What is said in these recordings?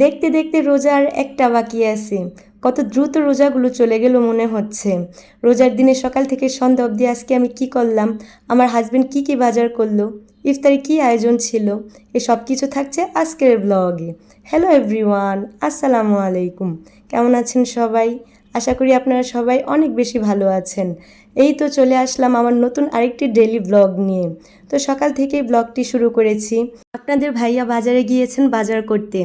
দেখতে দেখতে রোজার একটা বাকি আছে। কত দ্রুত রোজাগুলো চলে গেল মনে হচ্ছে। রোজার দিনে সকাল থেকে সন্ধ্যা অবধি আজকে আমি কি করলাম, আমার হাজবেন্ড কি কি বাজার করলো, ইফতারে কি আয়োজন ছিল, এ সব কিছু থাকছে আজকের ব্লগে। হ্যালো এভরিওয়ান, আসসালামু আলাইকুম। কেমন আছেন সবাই? আশা করি আপনারা সবাই অনেক বেশি ভালো আছেন। এই তো চলে আসলাম আমার নতুন আরেকটি ডেইলি ব্লগ নিয়ে। তো সকাল থেকেই ব্লগটি শুরু করেছি। আপনাদের ভাইয়া বাজারে গিয়েছেন বাজার করতে,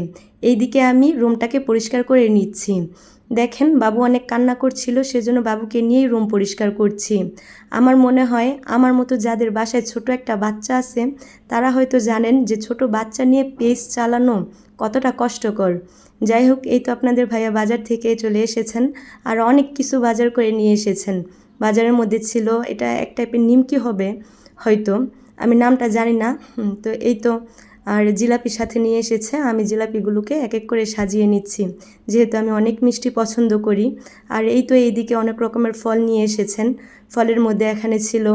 এইদিকে আমি রুমটাকে পরিষ্কার করে নিচ্ছি। দেখেন বাবু অনেক কান্না করছিল, সেজন্য বাবুকে নিয়েই রুম পরিষ্কার করছি। আমার মনে হয় আমার মতো যাদের বাসায় ছোট একটা বাচ্চা আছে তারা হয়তো জানেন যে ছোট বাচ্চা নিয়ে পেজ চালানো কতটা কষ্টকর। যাই হোক, এই তো আপনাদের ভাইয়া বাজার থেকে চলে এসেছেন আর অনেক কিছু বাজার করে নিয়ে এসেছেন। বাজারের মধ্যে ছিল এটা এক টাইপের নিমকি হবে হয়তো, আমি নামটা জানি না। তো এই তো আর জিলাপি সাথে নিয়ে এসেছে, আমি জিলাপিগুলোকে এক এক করে সাজিয়ে নিচ্ছি, যেহেতু আমি অনেক মিষ্টি পছন্দ করি। আর এই তো এইদিকে অনেক রকমের ফল নিয়ে এসেছেন। ফলের মধ্যে এখানে ছিল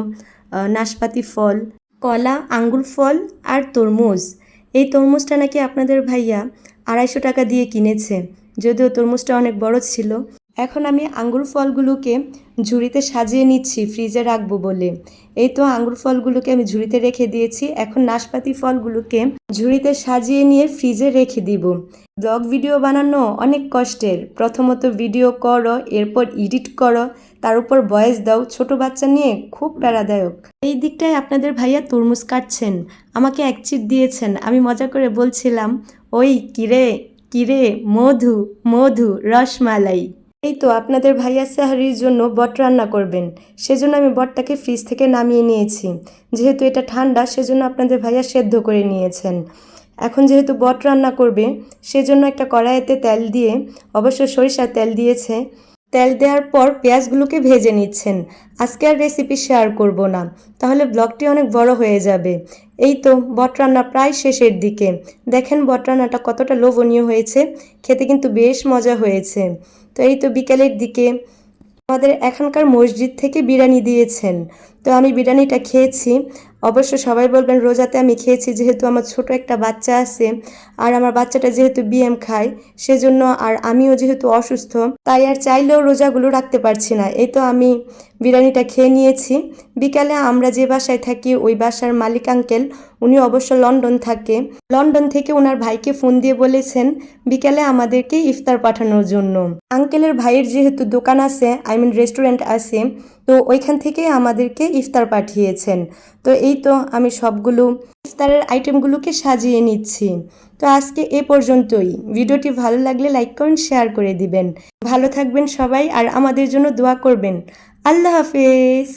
নাশপাতি ফল, কলা, আঙ্গুর ফল আর তরমুজ। এই তরমুজটা নাকি আপনাদের ভাইয়া 250 টাকা দিয়ে কিনেছে, যদিও তরমুজটা অনেক বড় ছিল। এখন আমি আঙ্গুর ফলগুলোকে ঝুড়িতে সাজিয়ে নিচ্ছি ফ্রিজে রাখবো বলে। এই তো আঙ্গুর ফলগুলোকে আমি ঝুড়িতে রেখে দিয়েছি, এখন নাশপাতি ফলগুলোকে ঝুড়িতে সাজিয়ে নিয়ে ফ্রিজে রেখে দিব। ব্লগ ভিডিও বানানো অনেক কষ্টের। প্রথমত ভিডিও করো, এরপর এডিট করো, তার উপর ভয়েস দাও, ছোট বাচ্চা নিয়ে খুব প্যারাদায়ক। এই দিকটায় আপনাদের ভাইয়া তরমুজ কাটছেন, আমাকে এক চিট দিয়েছেন। আমি মজা করে বলছিলাম, ওই কিরে কিরে মধু মধু রসমালাই। এই তো আপনাদের ভাইয়া সাহারির জন্য বট রান্না করবেন, সেজন্য আমি বটটাকে ফ্রিজ থেকে নামিয়ে নিয়েছি। যেহেতু এটা ঠান্ডা সেজন্য আপনাদের ভাইয়া সেদ্ধ করে নিয়েছেন। এখন যেহেতু বট রান্না করবে সেজন্য একটা কড়াইতে তেল দিয়ে, অবশ্য সরিষার তেল দিয়েছে, তেল দেওয়ার পর পেঁয়াজগুলোকে ভেজে নিচ্ছেন। আজকে আর রেসিপি শেয়ার করব না, তাহলে ব্লগটি অনেক বড় হয়ে যাবে। এই তো বট রান্না প্রায় শেষের দিকে। দেখেন বট রান্নাটা কতটা লোভনীয় হয়েছে, খেতে কিন্তু বেশ মজা হয়েছে। তো এই তো বিকেলের দিকে আমাদের এখানকার মসজিদ থেকে বিরিয়ানি দিয়েছেন, তো আমি বিরিয়ানিটা খেয়েছি। অবশ্য সবাই বলবেন রোজাতে আমি খেয়েছি, যেহেতু আমার ছোট একটা বাচ্চা আছে আর আমার বাচ্চাটা যেহেতু বিএম খায় সেজন্য, আর আমিও যেহেতু অসুস্থ তাই আর চাইলেও রোজাগুলো রাখতে পারছি না। এই তো আমি বিরিয়ানিটা খেয়ে নিয়েছি। বিকালে আমরা যে বাসায় থাকি ওই বাসার মালিক আঙ্কেল, উনি অবশ্য লন্ডন থাকে, লন্ডন থেকে ওনার ভাইকে ফোন দিয়ে বলেছেন বিকালে আমাদেরকে ইফতার পাঠানোর জন্য। আঙ্কেলের ভাইয়ের যেহেতু দোকান আছে, রেস্টুরেন্ট আছে, তো ওইখান থেকে আমাদেরকে ইফতার পাঠিয়েছেন। তো এই তো আমি সবগুলো ইফতারের আইটেমগুলোকে সাজিয়ে নিচ্ছি। তো আজকে এ পর্যন্তই। ভিডিওটি ভালো লাগলে লাইক কমেন্ট শেয়ার করে দিবেন। ভালো থাকবেন সবাই আর আমাদের জন্য দোয়া করবেন। আল্লাহ হাফেজ।